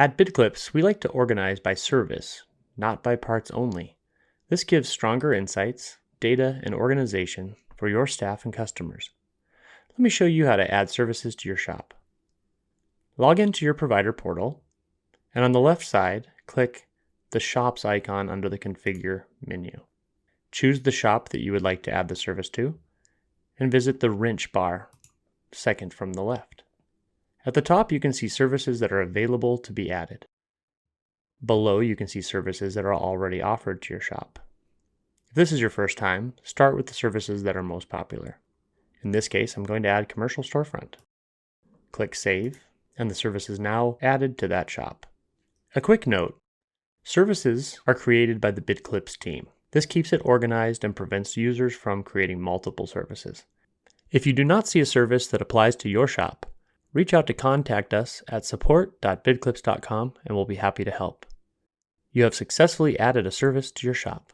At BidClips, we like to organize by service, not by parts only. This gives stronger insights, data, and organization for your staff and customers. Let me show you how to add services to your shop. Log into your provider portal, and on the left side, click the Shops icon under the Configure menu. Choose the shop that you would like to add the service to, and visit the wrench bar, second from the left. At the top, you can see services that are available to be added. Below, you can see services that are already offered to your shop. If this is your first time, start with the services that are most popular. In this case, I'm going to add Commercial Storefront. Click Save, and the service is now added to that shop. A quick note, services are created by the BidClips team. This keeps it organized and prevents users from creating multiple services. If you do not see a service that applies to your shop, reach out to contact us at support.bidclips.com and we'll be happy to help. You have successfully added a service to your shop.